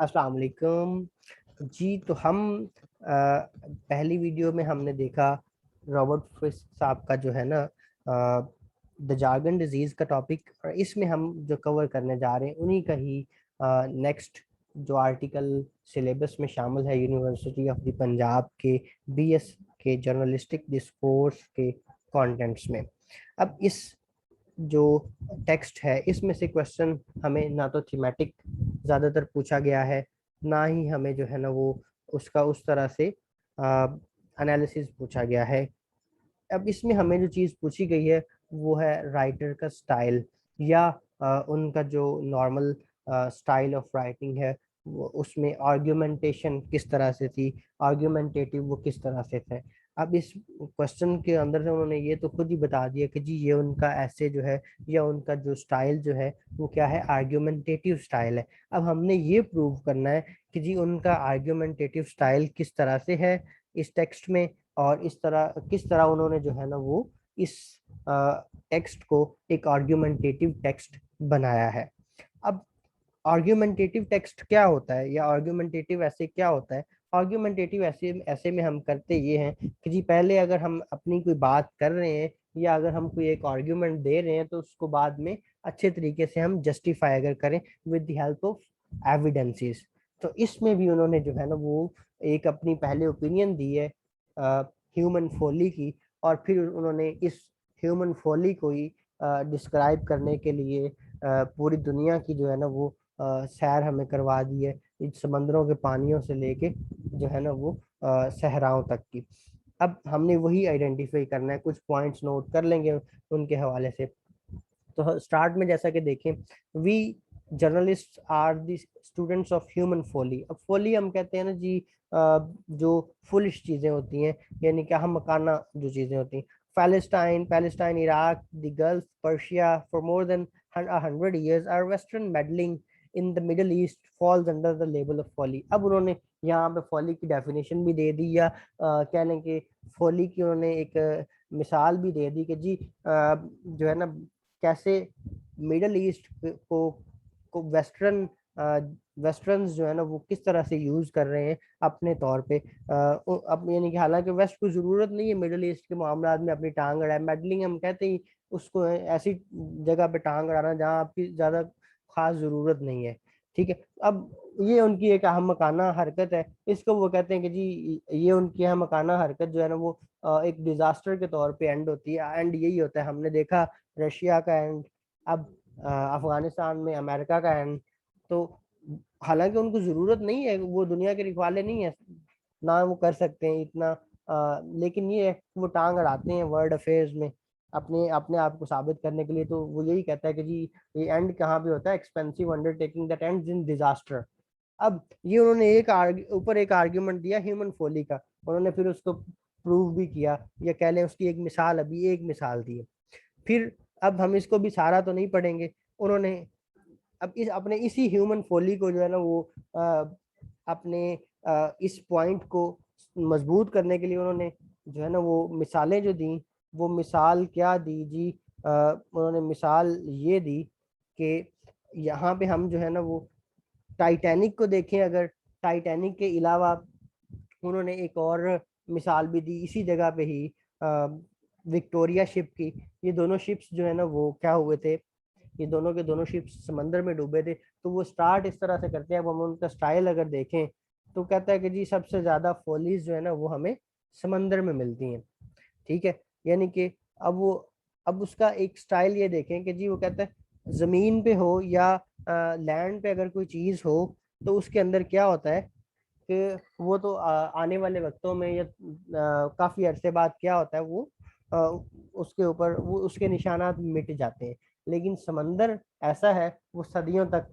अस्सलाम वालेकुम जी। तो हम पहली वीडियो में हमने देखा रॉबर्ट फ्रिस्क साहब का जो है ना द जार्गन डिजीज का टॉपिक, और इसमें हम जो कवर करने जा रहे हैं उन्हीं का ही नेक्स्ट जो आर्टिकल सिलेबस में शामिल है यूनिवर्सिटी ऑफ द पंजाब के बीएस के जर्नलिस्टिक डिस्कोर्स के कंटेंट्स में। अब इस जो टेक्स्ट है इसमें से क्वेश्चन हमें ना तो थीमेटिक ज़्यादातर पूछा गया है, ना ही हमें जो है ना वो उसका उस तरह से एनालिसिस पूछा गया है। अब इसमें हमें जो चीज़ पूछी गई है वो है राइटर का स्टाइल, या उनका जो नॉर्मल स्टाइल ऑफ राइटिंग है वो उसमें आर्ग्यूमेंटेशन किस तरह से थी, आर्ग्यूमेंटेटिव वो किस तरह से थे। अब इस क्वेश्चन के अंदर से उन्होंने ये तो खुद ही बता दिया कि जी ये उनका ऐसे जो है या उनका जो स्टाइल जो है वो क्या है, आर्ग्यूमेंटेटिव स्टाइल है। अब हमने ये प्रूव करना है कि जी उनका आर्ग्यूमेंटेटिव स्टाइल किस तरह से है इस टेक्स्ट में, और इस तरह किस तरह उन्होंने जो है ना वो इस टेक्स्ट को एक आर्ग्यूमेंटेटिव टेक्स्ट बनाया है। अब आर्ग्यूमेंटेटिव टेक्स्ट क्या होता है या आर्ग्यूमेंटेटिव ऐसे क्या होता है? आर्ग्यूमेंटेटिव ऐसे ऐसे में हम करते ये हैं कि जी पहले अगर हम अपनी कोई बात कर रहे हैं या अगर हम कोई एक आर्ग्यूमेंट दे रहे हैं तो उसको बाद में अच्छे तरीके से हम जस्टिफाई अगर करें with the help of evidences. तो इसमें भी उन्होंने जो है ना वो एक अपनी पहले ओपिनियन दी है ह्यूमन फोली की, और फिर उन्होंने इस ह्यूमन फोली को ही डिस्क्राइब करने के लिए पूरी दुनिया की जो है ना वो सैर हमें करवा दी है, इन समंदरों के पानियों से लेके जो है ना वो सहराओं तक की। अब हमने वही आइडेंटिफाई करना है, कुछ पॉइंट्स नोट कर लेंगे उनके हवाले से। तो स्टार्ट में जैसा कि देखें, we journalist are the students of human folly. अब फोली हम कहते हैं ना जी जो फुलिश चीज़ें होती हैं, यानी कि हम मकाना जो चीज़ें होती हैं। Palestine, Iraq, the gulf, Persia for more than 100 years our western meddling in the middle east falls under the label of folly। अब उन्होंने यहाँ पे फॉली की डेफिनेशन भी दे दी, या कहने के फॉली की उन्होंने एक मिसाल भी दे दी कि जी जो है ना कैसे मिडल ईस्ट को वेस्टर्न जो है ना वो किस तरह से यूज कर रहे हैं अपने तौर पे। अब यानी कि हालांकि वेस्ट को जरूरत नहीं है मिडल ईस्ट के मामलात में अपनी टांग अड़ाए, मेडलिंग हम कहते ही उसको ऐसी जगह पे टांग अड़ाना जहाँ आपकी ज्यादा खास जरूरत नहीं है। ठीक है, अब ये उनकी एक अहमकाना हरकत है, इसको वो कहते हैं कि जी ये उनकी अहमकाना हरकत जो है ना वो एक डिजास्टर के तौर पे एंड होती है। एंड यही होता है, हमने देखा रशिया का एंड, अब अफगानिस्तान में अमेरिका का एंड। तो हालांकि उनको जरूरत नहीं है, वो दुनिया के रखवाले नहीं है ना, वो कर सकते हैं इतना, लेकिन ये है वो टांग अड़ाते हैं वर्ल्ड अफेयर्स में अपने अपने आप को साबित करने के लिए। तो वो यही कहता है कि जी ये एंड कहाँ पे होता है, expensive undertaking that ends in disaster. अब ये उन्होंने ऊपर एक आर्ग्यूमेंट दिया ह्यूमन फोली का, उन्होंने फिर उसको प्रूव भी किया, या कह लें उसकी एक मिसाल, अभी एक मिसाल दी है। फिर अब हम इसको भी सारा तो नहीं पढ़ेंगे, उन्होंने अब इस अपने इसी ह्यूमन फोली को जो है ना वो अपने इस पॉइंट को मजबूत करने के लिए उन्होंने जो है ना वो मिसालें जो दी, वो मिसाल क्या दी जी, उन्होंने मिसाल ये दी कि यहाँ पे हम जो है ना वो टाइटैनिक को देखें, अगर टाइटैनिक के अलावा उन्होंने एक और मिसाल भी दी इसी जगह पे ही, विक्टोरिया शिप की। ये दोनों शिप्स जो है ना वो क्या हुए थे, ये दोनों के दोनों शिप्स समंदर में डूबे थे। तो वो स्टार्ट इस तरह से करते हैं, अब हम उनका स्टाइल अगर देखें तो कहता है कि जी सबसे ज्यादा फॉलीज जो है ना वो हमें समंदर में मिलती हैं। ठीक है, यानी कि अब वो अब उसका एक स्टाइल ये देखें कि जी वो कहता है जमीन पे हो या लैंड पे अगर कोई चीज हो तो उसके अंदर क्या होता है कि वो तो आने वाले वक्तों में या काफी अरसे बाद क्या होता है वो आ, उसके ऊपर वो उसके निशानात मिट जाते हैं। लेकिन समंदर ऐसा है वो सदियों तक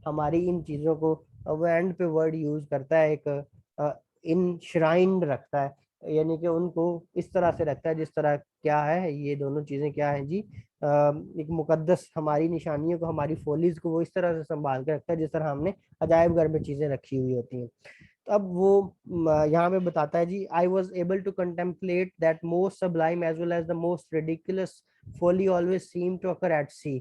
हमारी इन चीजों को, वो एंड पे वर्ड यूज करता है, एक इन श्राइंड रखता है, यानी कि उनको इस तरह से रखता है जिस तरह क्या है, ये दोनों चीजें क्या है जी, एक मुकद्दस हमारी निशानियों को, हमारी फोलीज को वो इस तरह से संभाल के रखता है जिस तरह हमने अजायब घर में चीजें रखी हुई होती हैं। तो अब वो यहाँ पे बताता है जी, I was able to contemplate that most sublime as well as the most ridiculous folly always seemed to occur at sea.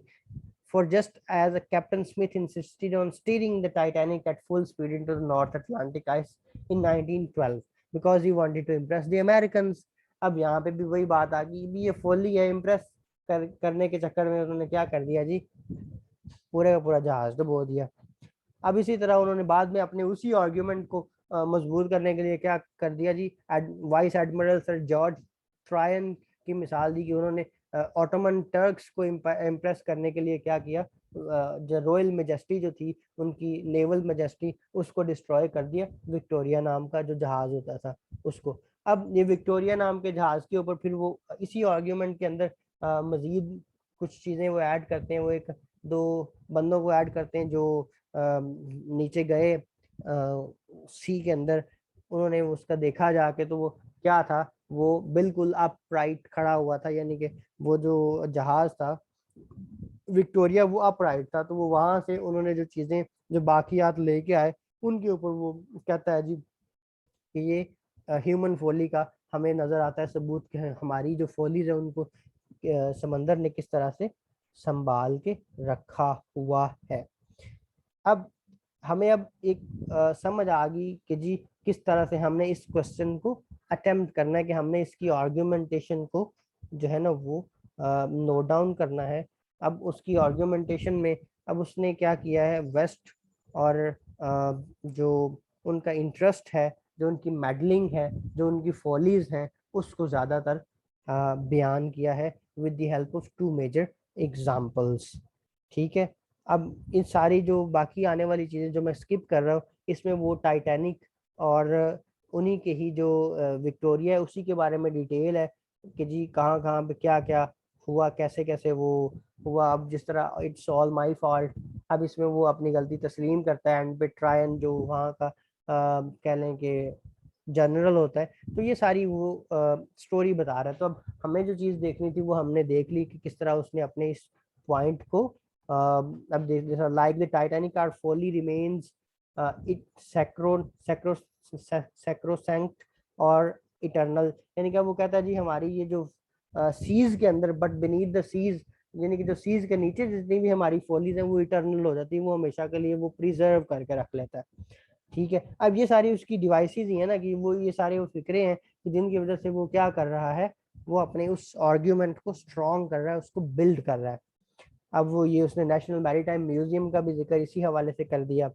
for just as a Captain Smith insisted on steering the Titanic at full speed into the North Atlantic ice in 1912 because he wanted to impress the Americans. अब यहाँ पे भी वही बात आ गई, भी ये फोली है, इम्प्रेस करने के चक्कर में उन्होंने क्या कर दिया जी, पूरे का पूरा जहाज डुबो दिया। अब इसी तरह उन्होंने बाद में अपने उसी आर्ग्यूमेंट को मजबूत करने के लिए क्या कर दिया जी, वाइस एडमिरल सर जॉर्ज ट्रायन की मिसाल दी कि उन्होंने ऑटोमन टर्क्स को इम्प्रेस करने के लिए क्या किया, जो रॉयल मेजेस्टी जो थी उनकी नेवल मेजेस्टी, उसको डिस्ट्रॉय कर दिया, विक्टोरिया नाम का जो जहाज होता था उसको। अब ये विक्टोरिया नाम के जहाज के ऊपर फिर वो इसी आर्ग्यूमेंट के अंदर मजीद कुछ चीज़ें वो ऐड करते हैं, वो एक दो बंदों को ऐड करते हैं जो नीचे गए सी के अंदर, उन्होंने उसका देखा जाके तो वो क्या था, वो बिल्कुल अपराइट खड़ा हुआ था, यानी कि वो जो जहाज था विक्टोरिया वो अपराइट था। तो वो वहां से उन्होंने जो चीजें जो बाकियात लेके आए उनके ऊपर वो कहता है जी कि ये ह्यूमन फोली का हमें नजर आता है सबूत कि हमारी जो फोलीज है उनको समंदर ने किस तरह से संभाल के रखा हुआ है। अब हमें अब एक समझ आ गई कि जी किस तरह से हमने इस क्वेश्चन को अटेम्प्ट करना है, कि हमने इसकी आर्ग्यूमेंटेशन को जो है ना वो नोट डाउन करना है। अब उसकी आर्ग्यूमेंटेशन में अब उसने क्या किया है, वेस्ट और जो उनका इंटरेस्ट है, जो उनकी मेडलिंग है, जो उनकी फॉलीज हैं, उसको ज़्यादातर बयान किया है with the help of two major examples. ठीक है, अब इन सारी जो बाकी आने वाली चीज़ें जो मैं स्किप कर रहा हूँ, इसमें वो टाइटैनिक और उन्हीं के ही जो विक्टोरिया है उसी के बारे में डिटेल है कि जी कहाँ कहाँ पे क्या क्या हुआ, कैसे कैसे वो हुआ। अब जिस तरह इट्स ऑल माई फॉल्ट, अब इसमें वो अपनी गलती तस्लीम करता है एंड पे ट्रायन जो वहाँ का कह लें कि जनरल होता है। तो ये सारी वो स्टोरी बता रहा है। तो अब हमें जो चीज़ देखनी थी वो हमने देख ली कि किस तरह उसने अपने इस पॉइंट को अब जैसा like the Titanic are fully remains it sacrosanct और इटर्नल, यानी कि वो कहता है जी हमारी ये जो सीज के अंदर बट बीनीथ द सीज, यानी कि जो सीज के नीचे जितनी भी हमारी फोलीज हैं वो इटर्नल हो जाती है, वो हमेशा के लिए वो प्रिजर्व करके रख लेता है। ठीक है, अब ये सारी उसकी डिवाइसेस ही है ना, कि वो ये सारे वो फिक्रे हैं कि जिनकी वजह से वो क्या कर रहा है, वो अपने उस आर्ग्यूमेंट को स्ट्रॉन्ग कर रहा है, उसको बिल्ड कर रहा है। अब वो ये उसने नेशनल मैरीटाइम म्यूजियम का भी जिक्र इसी हवाले से कर दिया।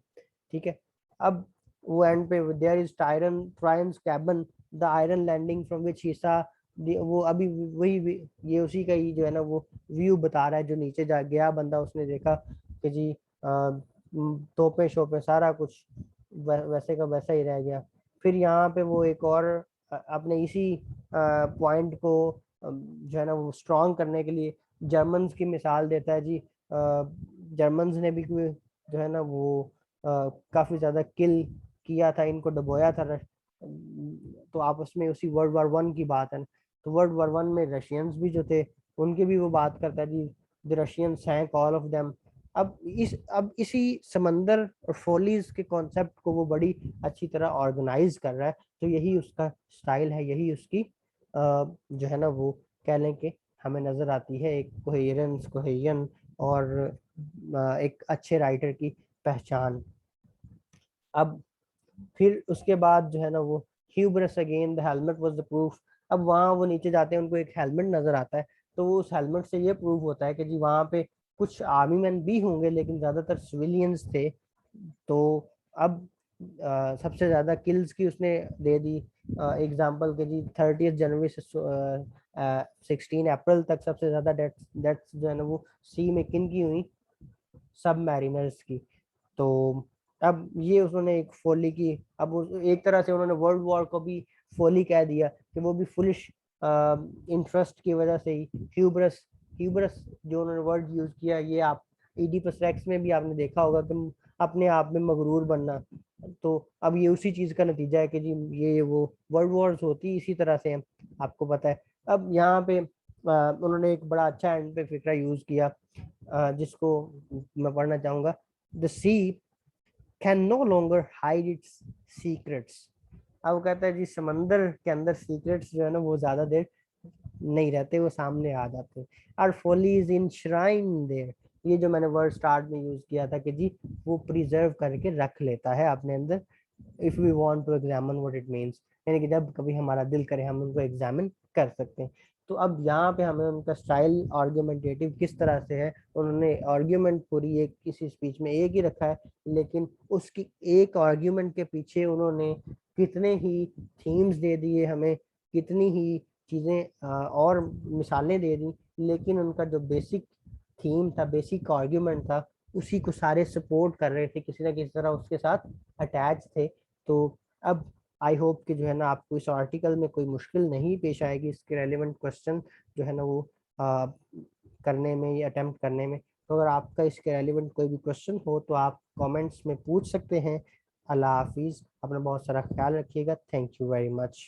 ठीक है, अब वो एंड पे there is tyrant triumphs cabin the iron landing from which he saw, वो अभी वही ये उसी का ही जो है ना वो व्यू बता रहा है, जो नीचे जा गया बंदा उसने देखा कि जी तोपे शोपे सारा कुछ वैसे का वैसा ही रह गया। फिर यहाँ पे वो एक और अपने इसी पॉइंट को जो है ना वो स्ट्रॉन्ग करने के लिए जर्मन्स की मिसाल देता है जी। जर्मन्स ने भी जो है ना वो काफ़ी ज़्यादा किल किया था, इनको डुबोया था। तो आपस में उसी वर्ल्ड वॉर 1 की बात है। तो वर्ल्ड वॉर 1 में रशियंस भी जो थे उनकी भी वो बात करता है जी, the Russians hank all of them. अब इसी समंदर और फोलीज के कॉन्सेप्ट को वो बड़ी अच्छी तरह ऑर्गेनाइज कर रहा है। तो यही उसका स्टाइल है, यही उसकी जो है ना वो कह लें कि हमें नज़र आती है एक कोहेरेंस कोहेजन और एक अच्छे राइटर की पहचान। अब फिर उसके बाद जो है ना वो hubris again the helmet was the proof. अब वहाँ वो नीचे जाते हैं, उनको एक हेलमेट नजर आता है, तो वो उस हेलमेट से ये प्रूव होता है कि जी वहाँ पे कुछ आर्मी मैन भी होंगे लेकिन ज़्यादातर सिविलियंस थे। तो अब सबसे ज़्यादा किल्स की उसने दे दी एग्जांपल के जी 30 जनवरी से 16 अप्रैल तक सबसे ज़्यादा डेथ्स जो है ना वो सी में किन की हुई, सब मैरिनर्स की। तो अब ये उन्होंने एक फोली की, अब एक तरह से उन्होंने वर्ल्ड वॉर को भी फोली कह दिया कि वो भी फुलिश इंटरेस्ट की वजह से ही ह्यूब्रस ह्यूब्रस जो उन्होंने वर्ड यूज किया, ये आप इडिपस रेक्स में भी आपने देखा होगा कि अपने आप में मगरूर बनना। तो अब ये उसी चीज का नतीजा है कि जी ये वो वर्ल्ड वॉर्स होती इसी तरह से हैं, आपको पता है। अब यहाँ पे उन्होंने एक बड़ा अच्छा एंड पे फिक्रा यूज किया जिसको मैं पढ़ना चाहूंगा। The sea can no longer hide its secrets. अब वो कहता है जी समंदर के अंदर सीक्रेट्स जो है ना वो ज्यादा देर नहीं रहते, वो सामने आ जाते हैं। Our folly is in shrine there, ये जो मैंने वर्ड स्टार्ट में यूज किया था कि जी वो प्रिजर्व करके रख लेता है अपने अंदर, if we want to examine what it means, यानी कि जब कभी हमारा दिल करे हम उनको एग्जामिन कर सकते हैं। तो अब यहाँ पे हमें उनका स्टाइल आर्ग्यूमेंटेटिव किस तरह से है, उन्होंने आर्ग्यूमेंट पूरी एक किसी स्पीच में एक ही रखा है, लेकिन उसकी एक आर्ग्यूमेंट के पीछे उन्होंने कितने ही थीम्स दे दिए हमें, कितनी ही चीज़ें और मिसालें दे दी, लेकिन उनका जो बेसिक थीम था, बेसिक आर्ग्यूमेंट था, उसी को सारे सपोर्ट कर रहे थे, किसी ना किसी तरह उसके साथ अटैच थे। तो अब आई होप कि जो है ना आपको इस आर्टिकल में कोई मुश्किल नहीं पेश आएगी, इसके रेलिवेंट क्वेश्चन जो है ना वो करने में या अटेम्प्ट करने में। तो अगर आपका इसके रेलिवेंट कोई भी क्वेश्चन हो तो आप कमेंट्स में पूछ सकते हैं। अल्लाह हाफिज़, अपना बहुत सारा ख्याल रखिएगा। Thank you very much.